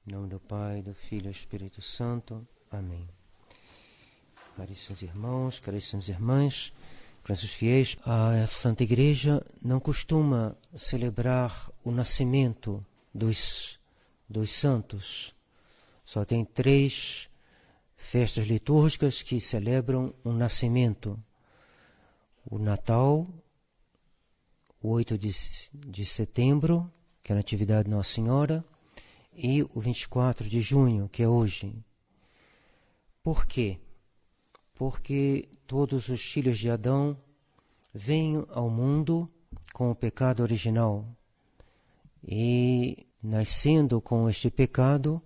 Em nome do Pai, do Filho e do Espírito Santo. Amém. Caríssimos irmãos, caríssimas irmãs, caríssimos fiéis, a Santa Igreja não costuma celebrar o nascimento dos santos. Só tem 3 festas litúrgicas que celebram o nascimento. O Natal, o 8 de setembro, que é a Natividade de Nossa Senhora, e o 24 de junho, que é hoje. Por quê? Porque todos os filhos de Adão vêm ao mundo com o pecado original. E, nascendo com este pecado,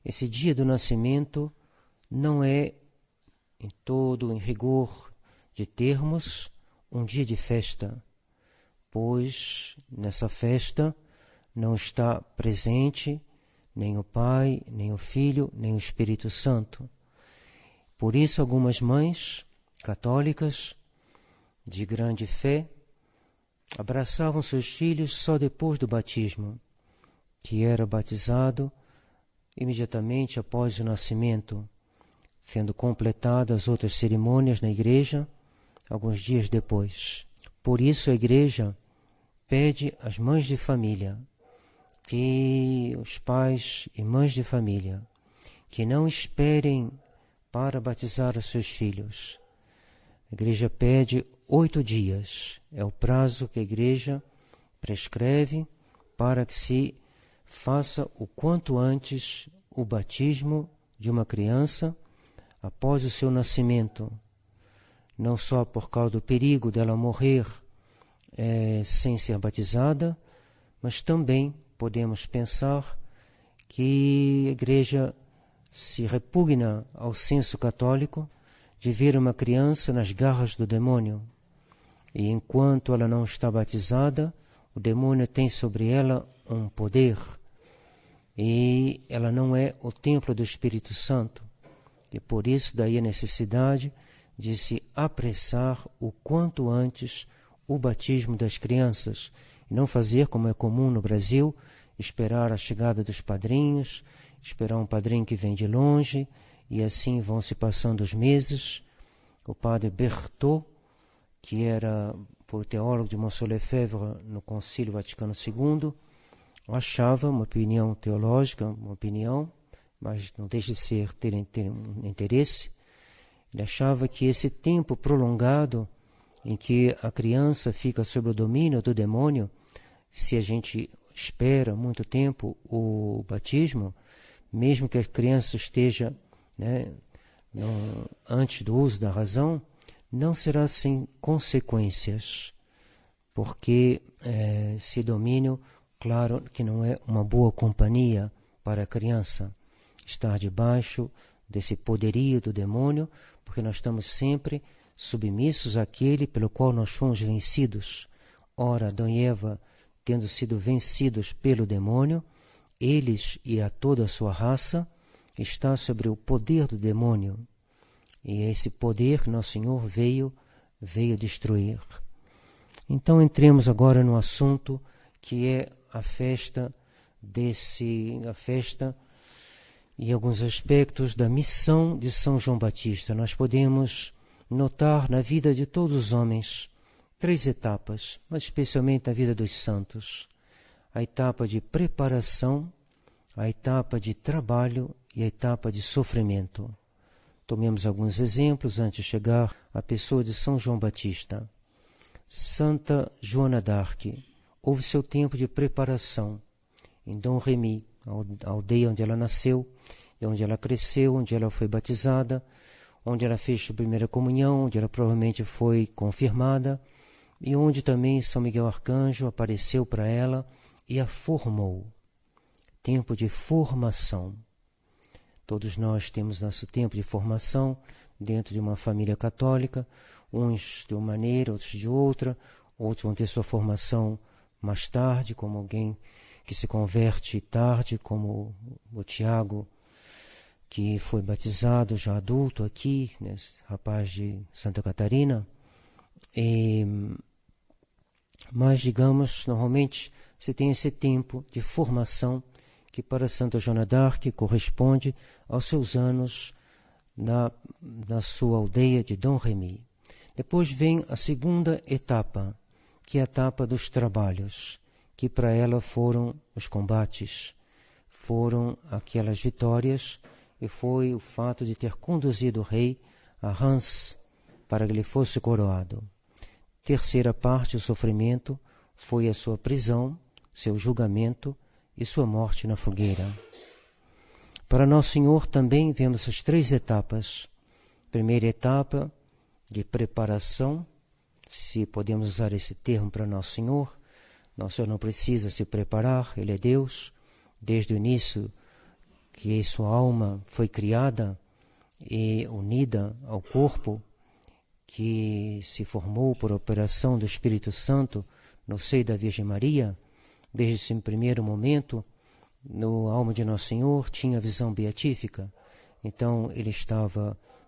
esse dia do nascimento não é, em rigor de termos, um dia de festa, pois nessa festa não está presente nem o Pai, nem o Filho, nem o Espírito Santo. Por isso, algumas mães católicas de grande fé abraçavam seus filhos só depois do batismo, que era batizado imediatamente após o nascimento, sendo completadas outras cerimônias na igreja alguns dias depois. Por isso, a igreja pede às mães de família, que os pais e mães de família, que não esperem para batizar os seus filhos. A igreja pede 8 dias, é o prazo que a igreja prescreve para que se faça o quanto antes o batismo de uma criança após o seu nascimento, não só por causa do perigo dela morrer sem ser batizada, mas também podemos pensar que a igreja se repugna ao senso católico de ver uma criança nas garras do demônio. E enquanto ela não está batizada, o demônio tem sobre ela um poder. E ela não é o templo do Espírito Santo. E por isso daí a necessidade de se apressar o quanto antes o batismo das crianças. E não fazer, como é comum no Brasil, esperar a chegada dos padrinhos, esperar um padrinho que vem de longe, e assim vão se passando os meses. O padre Berthaud, que foi teólogo de Montceau Lefebvre no Concílio Vaticano II, achava, uma opinião teológica, mas não deixa de ter um interesse, ele achava que esse tempo prolongado em que a criança fica sob o domínio do demônio, se a gente espera muito tempo o batismo, mesmo que a criança esteja antes do uso da razão, não será sem consequências, porque esse domínio, claro que não é uma boa companhia para a criança, estar debaixo desse poderio do demônio, porque nós estamos sempre submissos àquele pelo qual nós fomos vencidos. Ora, Adão e Eva, tendo sido vencidos pelo demônio, eles e a toda a sua raça está sobre o poder do demônio. E é esse poder que Nosso Senhor veio destruir. Então entremos agora no assunto que é a festa e alguns aspectos da missão de São João Batista. Nós podemos notar na vida de todos os homens 3 etapas, mas especialmente na vida dos santos. A etapa de preparação, a etapa de trabalho e a etapa de sofrimento. Tomemos alguns exemplos antes de chegar à pessoa de São João Batista. Santa Joana d'Arc, houve seu tempo de preparação em Dom Remy, a aldeia onde ela nasceu, e onde ela cresceu, onde ela foi batizada, onde ela fez a primeira comunhão, onde ela provavelmente foi confirmada, e onde também São Miguel Arcanjo apareceu para ela e a formou. Tempo de formação. Todos nós temos nosso tempo de formação dentro de uma família católica, uns de uma maneira, outros de outra, outros vão ter sua formação mais tarde, como alguém que se converte tarde, como o Tiago, que foi batizado já adulto aqui, né, rapaz de Santa Catarina. Mas, digamos, normalmente você tem esse tempo de formação que para Santa Joana d'Arc corresponde aos seus anos na sua aldeia de Dom Remy. Depois vem a segunda etapa, que é a etapa dos trabalhos, que para ela foram os combates, foram aquelas vitórias, e foi o fato de ter conduzido o rei a Reims para que ele fosse coroado. Terceira parte, o sofrimento, foi a sua prisão, seu julgamento e sua morte na fogueira. Para Nosso Senhor também vemos as 3 etapas. Primeira etapa de preparação, se podemos usar esse termo para Nosso Senhor. Nosso Senhor não precisa se preparar, Ele é Deus. Desde o início que sua alma foi criada e unida ao corpo, que se formou por operação do Espírito Santo no seio da Virgem Maria, desde esse primeiro momento, no alma de Nosso Senhor tinha visão beatífica. Então ele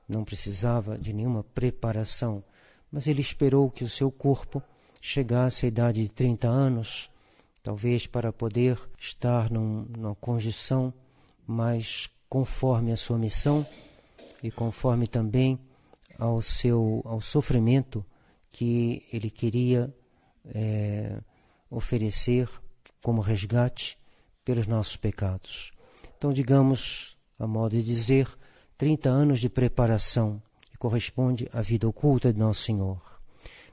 não precisava de nenhuma preparação, mas ele esperou que o seu corpo chegasse à idade de 30 anos, talvez para poder estar numa condição mais conforme a sua missão e conforme também ao sofrimento que ele queria oferecer como resgate pelos nossos pecados. Então, digamos, a modo de dizer, 30 anos de preparação, que corresponde à vida oculta de Nosso Senhor.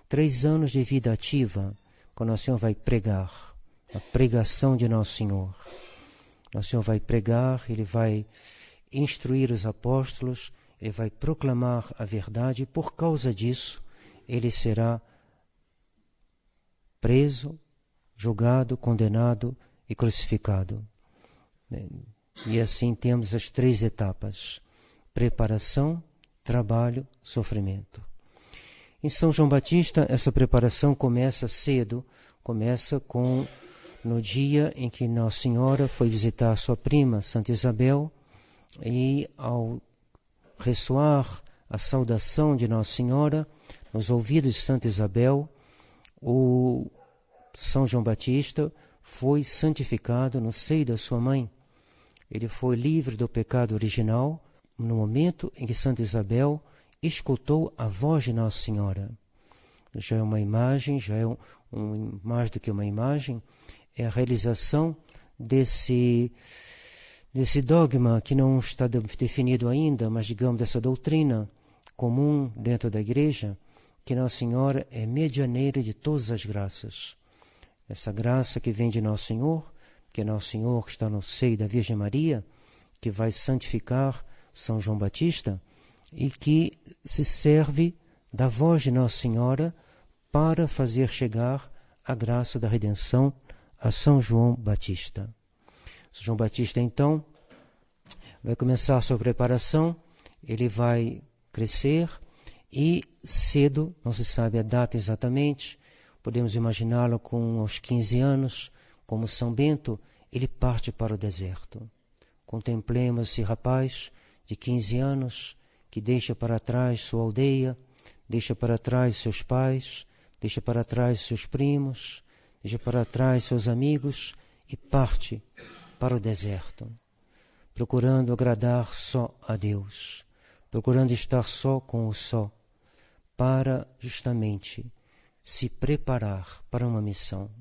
3 anos de vida ativa, quando Nosso Senhor vai pregar, a pregação de Nosso Senhor. Nosso Senhor vai pregar, Ele vai instruir os apóstolos, Ele vai proclamar a verdade, e por causa disso, Ele será preso, julgado, condenado e crucificado. E assim temos as 3 etapas: preparação, trabalho, sofrimento. Em São João Batista, essa preparação começa cedo, começa no dia em que Nossa Senhora foi visitar sua prima, Santa Isabel, e ao ressoar a saudação de Nossa Senhora nos ouvidos de Santa Isabel, o São João Batista foi santificado no seio da sua mãe. Ele foi livre do pecado original no momento em que Santa Isabel escutou a voz de Nossa Senhora. Já é uma imagem, mais do que uma imagem, é a realização desse dogma que não está definido ainda, mas digamos dessa doutrina comum dentro da Igreja, que Nossa Senhora é medianeira de todas as graças. Essa graça que vem de Nosso Senhor, que é Nosso Senhor que está no seio da Virgem Maria, que vai santificar São João Batista e que se serve da voz de Nossa Senhora para fazer chegar a graça da redenção a São João Batista. São João Batista, então, vai começar a sua preparação, ele vai crescer e cedo, não se sabe a data exatamente, podemos imaginá-lo com aos 15 anos, como São Bento, ele parte para o deserto. Contemplemos esse rapaz de 15 anos que deixa para trás sua aldeia, deixa para trás seus pais, deixa para trás seus primos, deixa para trás seus amigos e parte para o deserto, procurando agradar só a Deus, procurando estar só com o só, para justamente se preparar para uma missão.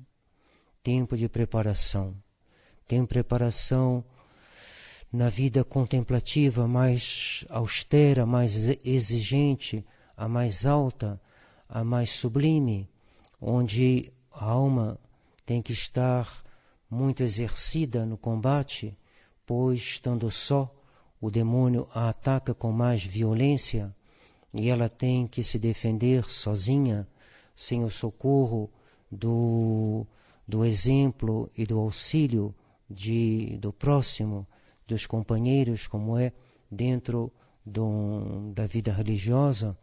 Tempo de preparação. Tempo de preparação na vida contemplativa mais austera, mais exigente, a mais alta, a mais sublime, onde a alma tem que estar muito exercida no combate, pois, estando só, o demônio a ataca com mais violência e ela tem que se defender sozinha, sem o socorro do exemplo e do auxílio do próximo, dos companheiros, como é dentro da vida religiosa,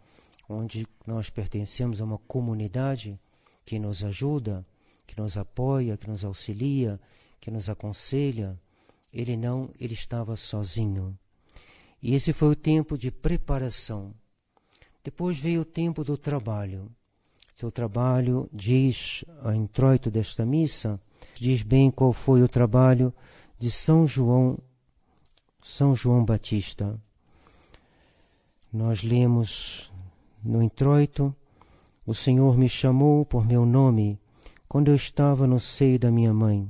onde nós pertencemos a uma comunidade que nos ajuda, que nos apoia, que nos auxilia, que nos aconselha. Ele estava sozinho. E esse foi o tempo de preparação. Depois veio o tempo do trabalho. Seu trabalho, diz o introito desta missa, diz bem qual foi o trabalho de São João Batista. Nós lemos no introito: o Senhor me chamou por meu nome quando eu estava no seio da minha mãe,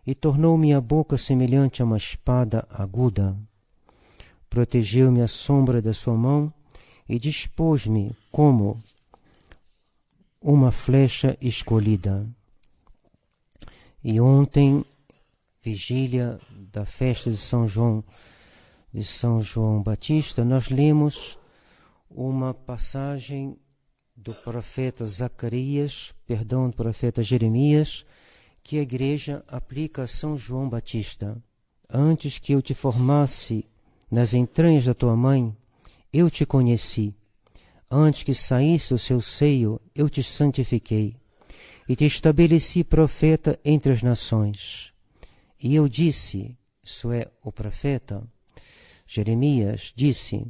e tornou minha boca semelhante a uma espada aguda. Protegeu-me à sombra da sua mão e dispôs-me como uma flecha escolhida. E ontem, vigília da festa de São João Batista, nós lemos uma passagem do profeta do profeta Jeremias, que a igreja aplica a São João Batista. Antes que eu te formasse nas entranhas da tua mãe, eu te conheci. Antes que saísse do seu seio, eu te santifiquei, e te estabeleci profeta entre as nações. E eu disse, isso é, o profeta Jeremias disse: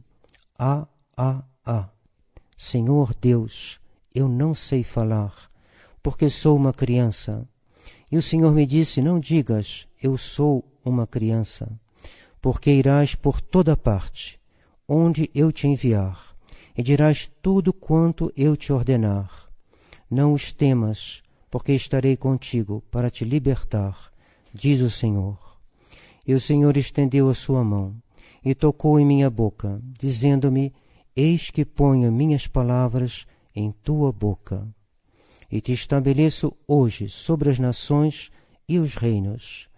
Senhor Deus, eu não sei falar, porque sou uma criança. E o Senhor me disse: não digas, eu sou uma criança, porque irás por toda parte, onde eu te enviar, e dirás tudo quanto eu te ordenar. Não os temas, porque estarei contigo para te libertar, diz o Senhor. E o Senhor estendeu a sua mão e tocou em minha boca, dizendo-me: eis que ponho minhas palavras em tua boca, e te estabeleço hoje sobre as nações e os reinos,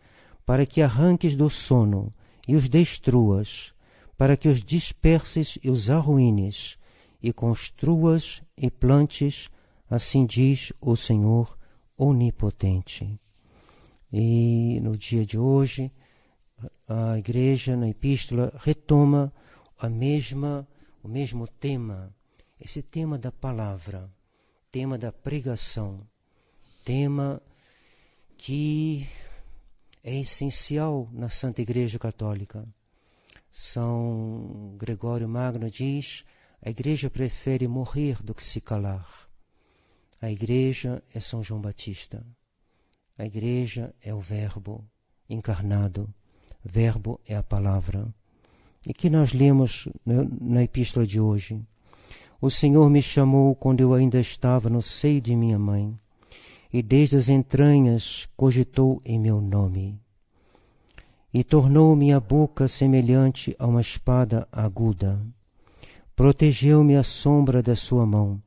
para que arranques do sono e os destruas, para que os disperses e os arruínes, e construas e plantes, assim diz o Senhor Onipotente. E no dia de hoje, a igreja, na epístola, retoma o mesmo tema, esse tema da palavra, tema da pregação, tema que é essencial na Santa Igreja Católica. São Gregório Magno diz: a igreja prefere morrer do que se calar. A igreja é São João Batista. A igreja é o Verbo encarnado. Verbo é a palavra. E que nós lemos na epístola de hoje: o Senhor me chamou quando eu ainda estava no seio de minha mãe, e desde as entranhas cogitou em meu nome. E tornou minha boca semelhante a uma espada aguda. Protegeu-me à sombra da sua mão.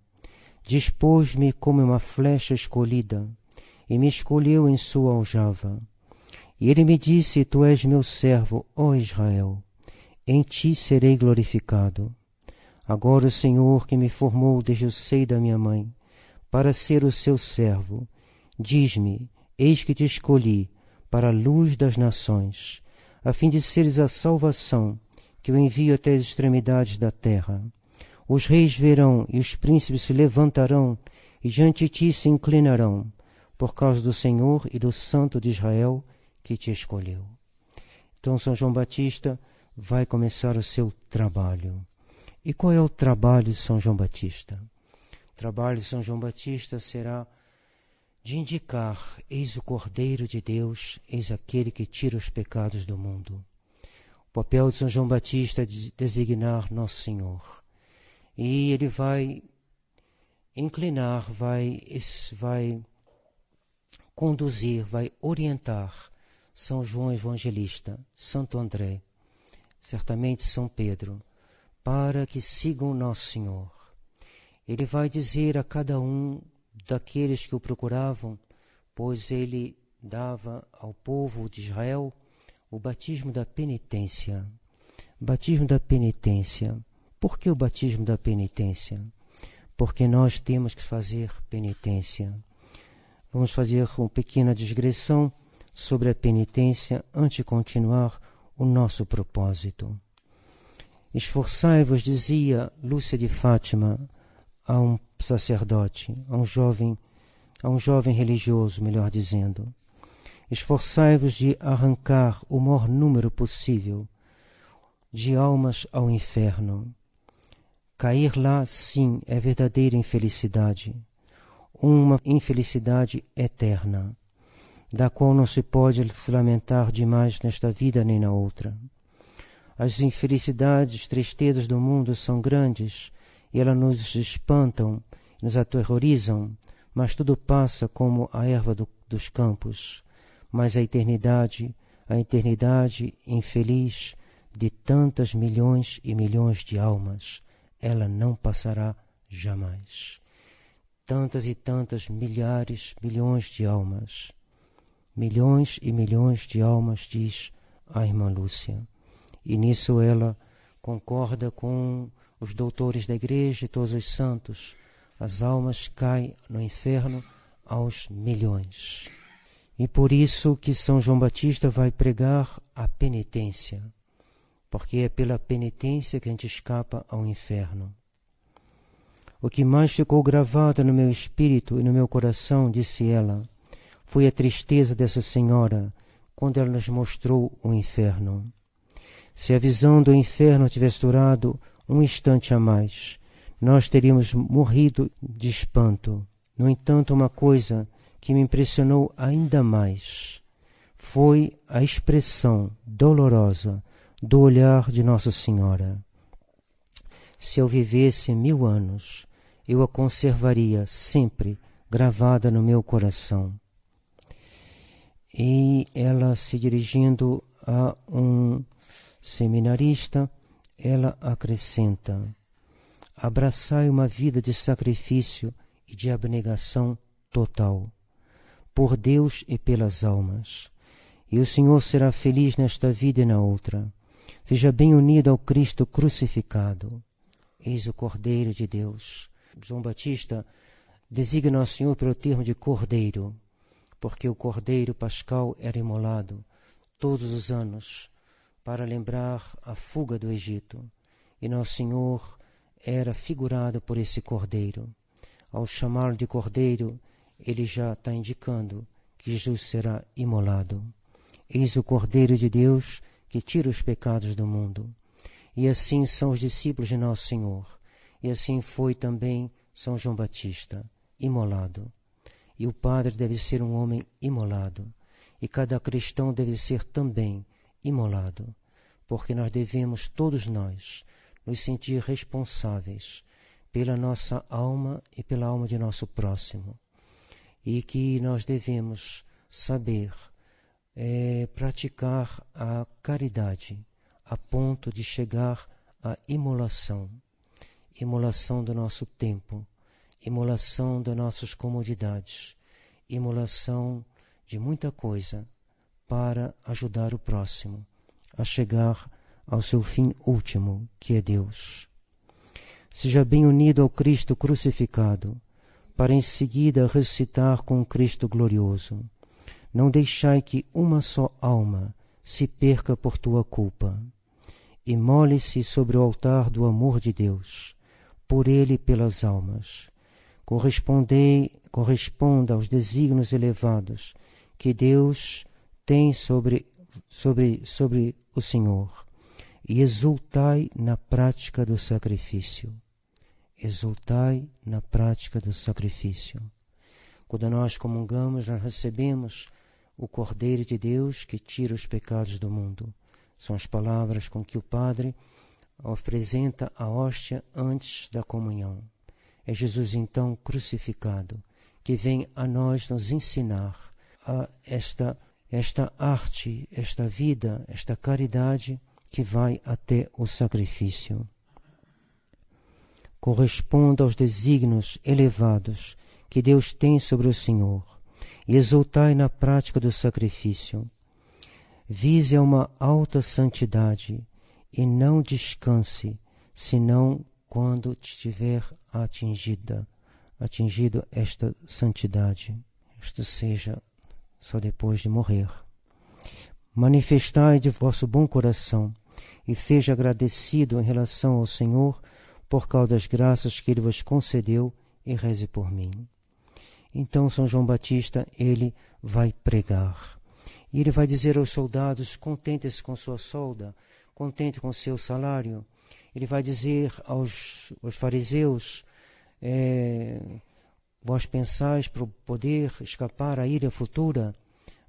Dispôs-me como uma flecha escolhida, e me escolheu em sua aljava. E ele me disse: tu és meu servo, ó Israel, em ti serei glorificado. Agora o Senhor, que me formou desde o seio da minha mãe, para ser o seu servo, diz-me: eis que te escolhi para a luz das nações, a fim de seres a salvação que eu envio até as extremidades da terra. Os reis verão e os príncipes se levantarão e diante de ti se inclinarão, por causa do Senhor e do Santo de Israel que te escolheu. Então São João Batista vai começar o seu trabalho. E qual é o trabalho de São João Batista? O trabalho de São João Batista será de indicar: eis o Cordeiro de Deus, eis aquele que tira os pecados do mundo. O papel de São João Batista é de designar Nosso Senhor. E ele vai inclinar, vai conduzir, vai orientar São João Evangelista, Santo André, certamente São Pedro, para que sigam Nosso Senhor. Ele vai dizer a cada um daqueles que o procuravam, pois ele dava ao povo de Israel o batismo da penitência. Batismo da penitência. Por que o batismo da penitência? Porque nós temos que fazer penitência. Vamos fazer uma pequena digressão sobre a penitência antes de continuar o nosso propósito. Esforçai-vos, dizia Lúcia de Fátima a um sacerdote, a um jovem religioso, melhor dizendo. Esforçai-vos de arrancar o maior número possível de almas ao inferno. Cair lá, sim, é verdadeira infelicidade, uma infelicidade eterna. da qual não se pode se lamentar demais nesta vida nem na outra. As infelicidades, tristezas do mundo são grandes e elas nos espantam, nos aterrorizam, mas tudo passa como a erva dos campos. Mas a eternidade infeliz de tantas milhões e milhões de almas, ela não passará jamais. Tantas e tantas milhares, milhões de almas. Milhões e milhões de almas, diz a irmã Lúcia. E nisso ela concorda com os doutores da Igreja e todos os santos. As almas caem no inferno aos milhões. E por isso que São João Batista vai pregar a penitência, porque é pela penitência que a gente escapa ao inferno. O que mais ficou gravado no meu espírito e no meu coração, disse ela, foi a tristeza dessa senhora quando ela nos mostrou o inferno. Se a visão do inferno tivesse durado um instante a mais, nós teríamos morrido de espanto. No entanto, uma coisa que me impressionou ainda mais foi a expressão dolorosa do olhar de Nossa Senhora. Se eu vivesse 1000 anos, eu a conservaria sempre gravada no meu coração. E ela, se dirigindo a um seminarista, ela acrescenta: abraçai uma vida de sacrifício e de abnegação total, por Deus e pelas almas, e o Senhor será feliz nesta vida e na outra. Seja bem unido ao Cristo crucificado. Eis o Cordeiro de Deus. João Batista designa ao Senhor pelo termo de Cordeiro, porque o Cordeiro Pascal era imolado todos os anos para lembrar a fuga do Egito. E Nosso Senhor era figurado por esse Cordeiro. Ao chamá-lo de Cordeiro, ele já está indicando que Jesus será imolado. Eis o Cordeiro de Deus que tira os pecados do mundo. E assim são os discípulos de Nosso Senhor. E assim foi também São João Batista, imolado. E o padre deve ser um homem imolado. E cada cristão deve ser também imolado. Porque nós devemos, todos nós, nos sentir responsáveis pela nossa alma e pela alma de nosso próximo. E que nós devemos saber praticar a caridade a ponto de chegar à imolação. Imolação do nosso tempo, imolação das nossas comodidades, imolação de muita coisa para ajudar o próximo a chegar ao seu fim último, que é Deus. Seja bem unido ao Cristo crucificado, para em seguida ressuscitar com o Cristo glorioso. Não deixai que uma só alma se perca por tua culpa. Imole-se sobre o altar do amor de Deus, por ele e pelas almas. Corresponda aos desígnios elevados que Deus tem sobre o Senhor, e exultai na prática do sacrifício. Exultai na prática do sacrifício. Quando nós comungamos, nós recebemos o Cordeiro de Deus que tira os pecados do mundo. São as palavras com que o Padre apresenta a hóstia antes da comunhão. É Jesus então crucificado que vem a nós nos ensinar esta arte, esta vida, esta caridade que vai até o sacrifício. Corresponda aos desígnios elevados que Deus tem sobre o Senhor e exultai na prática do sacrifício. Vise a uma alta santidade e não descanse, senão quando tiver atingido esta santidade. Isto seja só depois de morrer. Manifestai de vosso bom coração e seja agradecido em relação ao Senhor por causa das graças que Ele vos concedeu e reze por mim. Então São João Batista, ele vai pregar. E ele vai dizer aos soldados: contente-se com sua solda, contente com seu salário. Ele vai dizer aos fariseus: vós pensais para poder escapar à ira futura,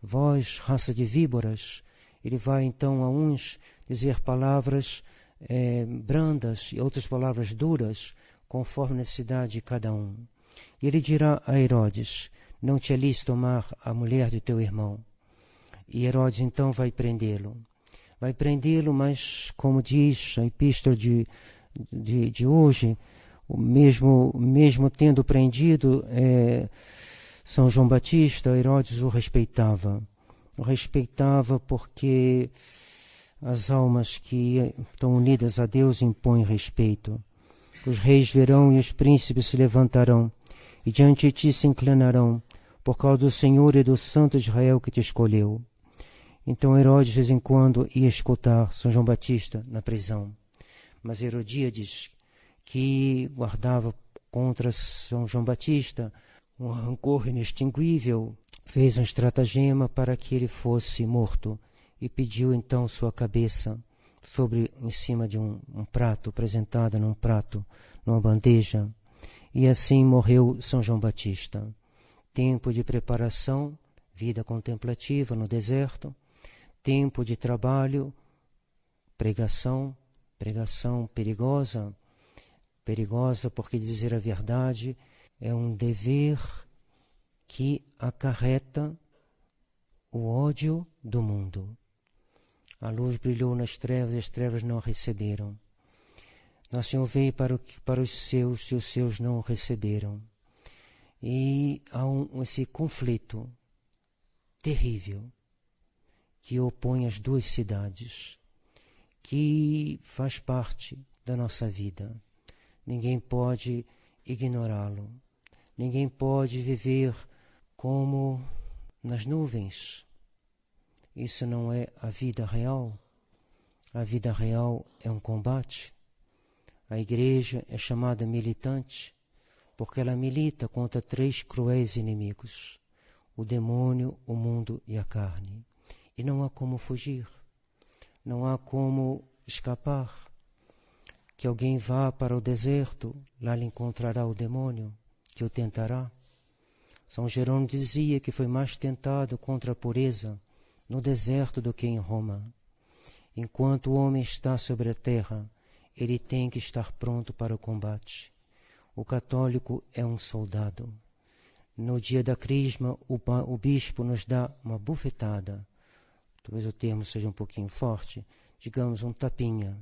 vós, raça de víboras. Ele vai então a uns dizer palavras brandas e outras palavras duras, conforme a necessidade de cada um. E ele dirá a Herodes: não te é lícito tomar a mulher de teu irmão. E Herodes então vai prendê-lo. Vai prendê-lo, mas, como diz a epístola de hoje, mesmo tendo prendido São João Batista, Herodes o respeitava. O respeitava porque as almas que estão unidas a Deus impõem respeito. Os reis verão e os príncipes se levantarão, e diante de ti se inclinarão, por causa do Senhor e do Santo de Israel que te escolheu. Então Herodes, de vez em quando, ia escutar São João Batista na prisão. Mas Herodíades, que guardava contra São João Batista um rancor inextinguível, fez um estratagema para que ele fosse morto e pediu então sua cabeça em cima de um prato, apresentada num prato, numa bandeja. E assim morreu São João Batista. Tempo de preparação, vida contemplativa no deserto, tempo de trabalho, pregação perigosa porque dizer a verdade é um dever que acarreta o ódio do mundo. A luz brilhou nas trevas e as trevas não a receberam. Nosso Senhor veio para os seus e os seus não o receberam. E há esse conflito terrível que opõe as duas cidades, que faz parte da nossa vida. Ninguém pode ignorá-lo. Ninguém pode viver como nas nuvens. Isso não é a vida real. A vida real é um combate. A igreja é chamada militante porque ela milita contra 3 cruéis inimigos: o demônio, o mundo e a carne. E não há como fugir, não há como escapar. Que alguém vá para o deserto, lá lhe encontrará o demônio, que o tentará. São Jerônimo dizia que foi mais tentado contra a pureza no deserto do que em Roma. Enquanto o homem está sobre a terra, ele tem que estar pronto para o combate. O católico é um soldado. No dia da crisma, o bispo nos dá uma bufetada. Talvez o termo seja um pouquinho forte, digamos um tapinha,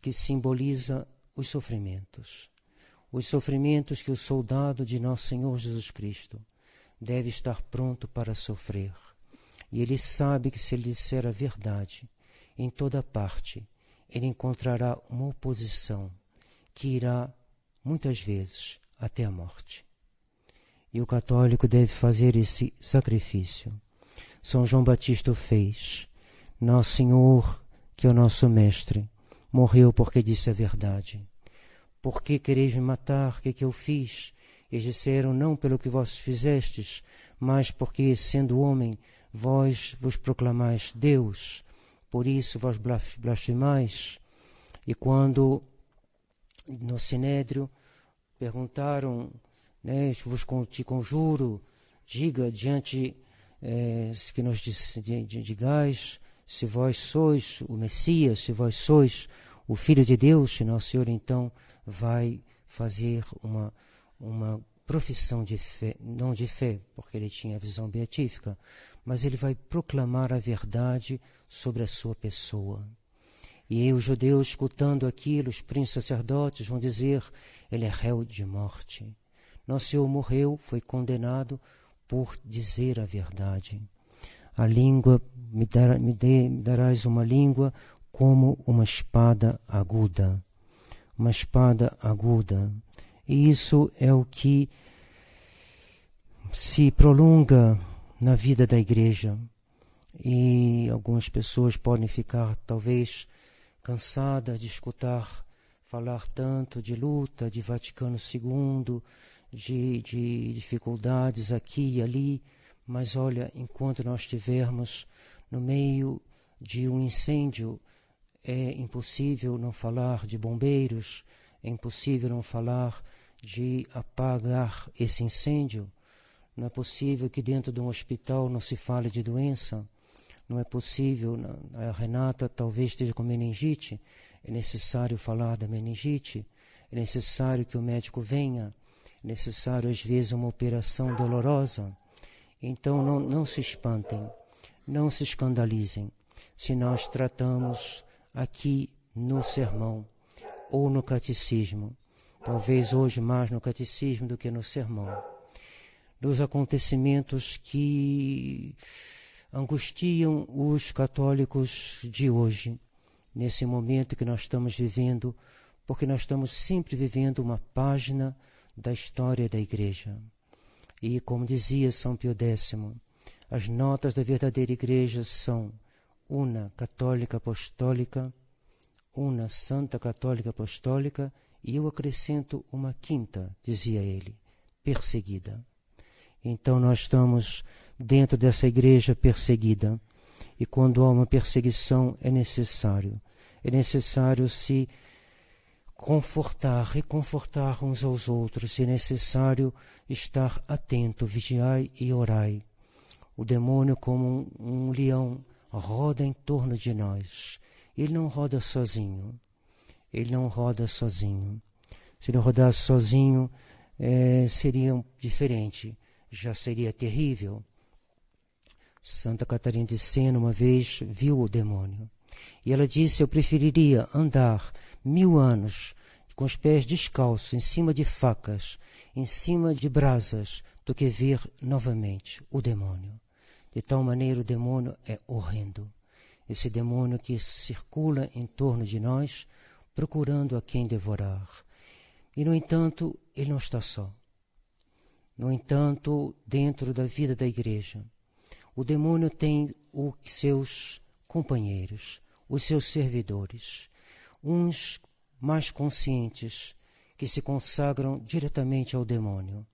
que simboliza os sofrimentos. Os sofrimentos que o soldado de Nosso Senhor Jesus Cristo deve estar pronto para sofrer. E ele sabe que se ele disser a verdade, em toda parte, ele encontrará uma oposição que irá, muitas vezes, até a morte. E o católico deve fazer esse sacrifício. São João Batista o fez. Nosso Senhor, que é o nosso Mestre, morreu porque disse a verdade. Por que quereis me matar? O que eu fiz? Eles disseram: não pelo que vós fizestes, mas porque, sendo homem, vós vos proclamais Deus. Por isso vós blasfemais. E quando no Sinédrio perguntaram, te conjuro, diga diante que nos digais se vós sois o Messias, se vós sois o Filho de Deus. E Nosso Senhor então vai fazer uma profissão de fé, não de fé, porque ele tinha a visão beatífica, mas ele vai proclamar a verdade sobre a sua pessoa. E aí os judeus, escutando aquilo, os príncipes sacerdotes vão dizer: ele é réu de morte. Nosso Senhor morreu, foi condenado por dizer a verdade. A língua, me darás uma língua como uma espada aguda. Uma espada aguda. E isso é o que se prolonga na vida da igreja. E algumas pessoas podem ficar, talvez, cansadas de escutar falar tanto de luta, de Vaticano II, de dificuldades aqui e ali. Mas olha, enquanto nós estivermos no meio de um incêndio, é impossível não falar de bombeiros, é impossível não falar de apagar esse incêndio. Não é possível que dentro de um hospital não se fale de doença. Não é possível, a Renata talvez esteja com meningite, é necessário falar da meningite, é necessário que o médico venha, é necessário às vezes uma operação dolorosa. Então não se espantem, não se escandalizem, se nós tratamos aqui no sermão ou no catecismo, talvez hoje mais no catecismo do que no sermão, dos acontecimentos que angustiam os católicos de hoje, nesse momento que nós estamos vivendo, porque nós estamos sempre vivendo uma página da história da Igreja. E, como dizia São Pio X, as notas da verdadeira Igreja são una católica apostólica, una santa católica apostólica, e eu acrescento uma quinta, dizia ele, perseguida. Então nós estamos dentro dessa igreja perseguida, e quando há uma perseguição é necessário se confortar, reconfortar uns aos outros, é necessário estar atento, vigiai e orai. O demônio, como um leão, roda em torno de nós. Ele não roda sozinho. Se ele rodasse sozinho, seria diferente. Já seria terrível. Santa Catarina de Sena uma vez viu o demônio. E ela disse, eu preferiria andar 1000 anos com os pés descalços, em cima de facas, em cima de brasas, do que ver novamente o demônio. De tal maneira o demônio é horrendo. Esse demônio que circula em torno de nós, procurando a quem devorar. E, no entanto, ele não está só. No entanto, dentro da vida da igreja, o demônio tem os seus companheiros, os seus servidores, uns mais conscientes que se consagram diretamente ao demônio.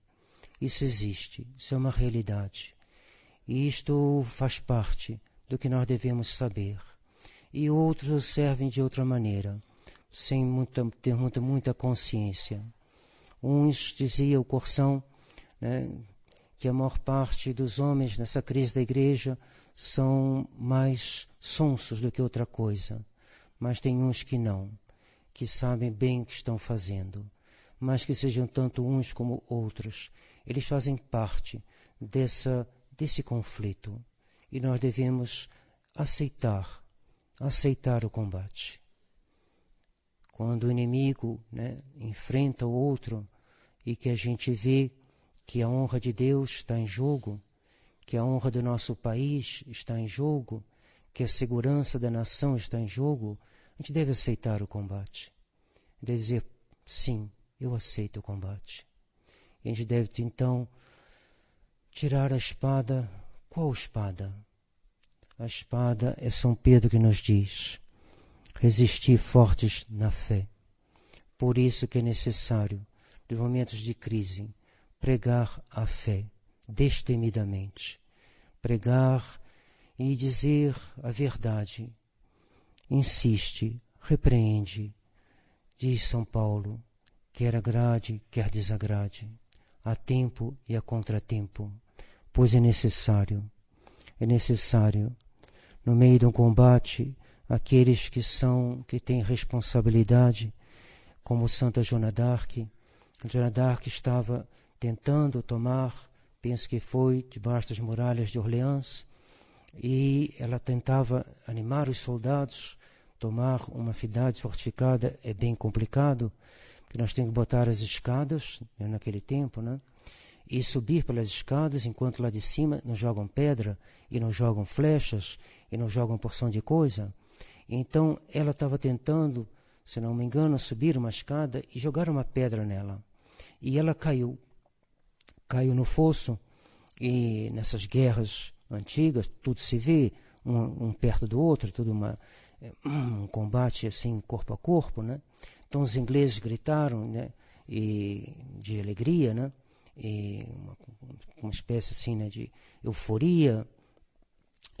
Isso existe, isso é uma realidade. E isto faz parte do que nós devemos saber. E outros o servem de outra maneira, sem ter muita consciência. Uns, dizia o Corsão, que a maior parte dos homens nessa crise da igreja são mais sonsos do que outra coisa. Mas tem uns que não, que sabem bem o que estão fazendo. Mas que sejam tanto uns como outros, eles fazem parte desse conflito. E nós devemos aceitar o combate. Quando o inimigo enfrenta o outro e que a gente vê que a honra de Deus está em jogo, que a honra do nosso país está em jogo, que a segurança da nação está em jogo, a gente deve aceitar o combate. Deve dizer, sim, eu aceito o combate. E a gente deve, então, tirar a espada. Qual espada? A espada é São Pedro que nos diz, resistir fortes na fé. Por isso que é necessário, nos momentos de crise, pregar a fé, destemidamente. Pregar e dizer a verdade. Insiste, repreende, diz São Paulo, quer agrade, quer desagrade, a tempo e a contratempo, pois é necessário, no meio de um combate, aqueles que têm responsabilidade, como Santa Joana d'Arc. Joana d'Arc estava tentando tomar, penso que foi, debaixo das muralhas de Orleans, e ela tentava animar os soldados. Tomar uma cidade fortificada é bem complicado, porque nós temos que botar as escadas, naquele tempo, e subir pelas escadas, enquanto lá de cima não jogam pedra, e não jogam flechas, e não jogam porção de coisa. Então ela estava tentando, se não me engano, subir uma escada e jogar uma pedra nela. E ela caiu no fosso, e nessas guerras antigas, tudo se vê, um perto do outro, tudo um combate assim, corpo a corpo, Então os ingleses gritaram, e de alegria, e uma espécie assim, de euforia,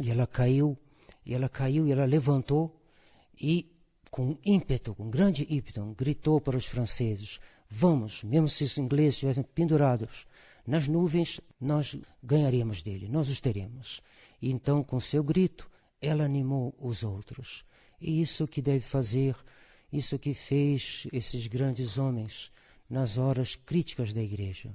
e ela caiu, e ela levantou, e com ímpeto, com grande ímpeto, gritou para os franceses, vamos, mesmo se os ingleses estivessem pendurados nas nuvens nós ganharemos dele, nós os teremos. E então, com seu grito, ela animou os outros. E isso que deve fazer, isso que fez esses grandes homens nas horas críticas da Igreja.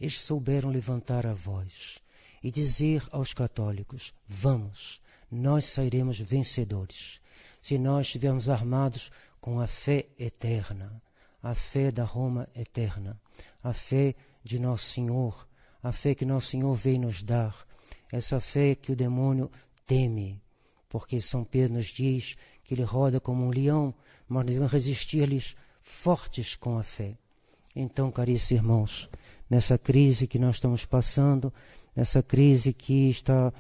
Eles souberam levantar a voz e dizer aos católicos: vamos, nós sairemos vencedores. Se nós estivermos armados com a fé eterna, a fé da Roma eterna, a fé de Nosso Senhor, a fé que Nosso Senhor veio nos dar, essa fé que o demônio teme, porque São Pedro nos diz que ele roda como um leão, mas devemos resistir-lhes fortes com a fé. Então, caríssimos irmãos, nessa crise que nós estamos passando, nessa crise que está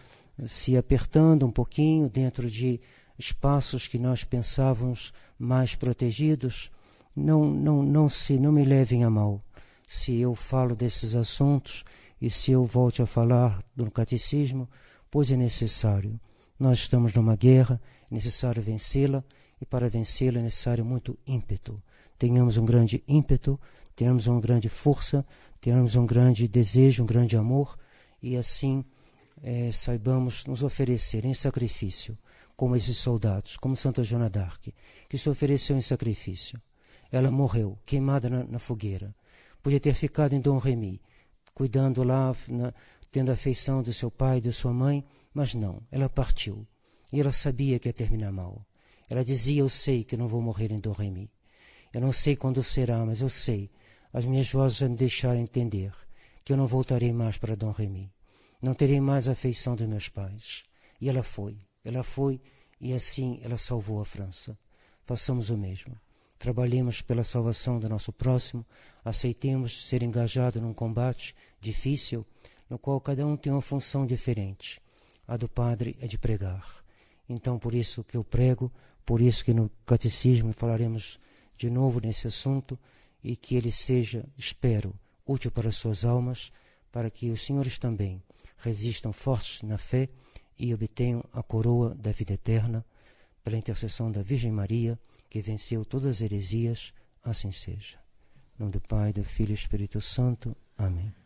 se apertando um pouquinho dentro de espaços que nós pensávamos mais protegidos, não me levem a mal se eu falo desses assuntos e se eu volte a falar do catecismo, pois é necessário. Nós estamos numa guerra, é necessário vencê-la, e para vencê-la é necessário muito ímpeto. Tenhamos um grande ímpeto, tenhamos uma grande força, tenhamos um grande desejo, um grande amor, e assim saibamos nos oferecer em sacrifício, como esses soldados, como Santa Joana d'Arc, que se ofereceu em sacrifício. Ela morreu, queimada na fogueira. Podia ter ficado em Dom Remy, cuidando lá, tendo a afeição do seu pai e de sua mãe, mas não, ela partiu. E ela sabia que ia terminar mal. Ela dizia: eu sei que não vou morrer em Dom Remy. Eu não sei quando será, mas eu sei. As minhas vozes já me deixaram entender que eu não voltarei mais para Dom Remy. Não terei mais a afeição dos meus pais. E ela foi, e assim ela salvou a França. Façamos o mesmo. Trabalhemos pela salvação do nosso próximo, aceitemos ser engajado num combate difícil, no qual cada um tem uma função diferente. A do padre é de pregar. Então, por isso que eu prego, por isso que no catecismo falaremos de novo nesse assunto, e que ele seja, espero, útil para as suas almas, para que os senhores também resistam fortes na fé e obtenham a coroa da vida eterna, pela intercessão da Virgem Maria, que venceu todas as heresias. Assim seja. Em nome do Pai, do Filho e do Espírito Santo. Amém.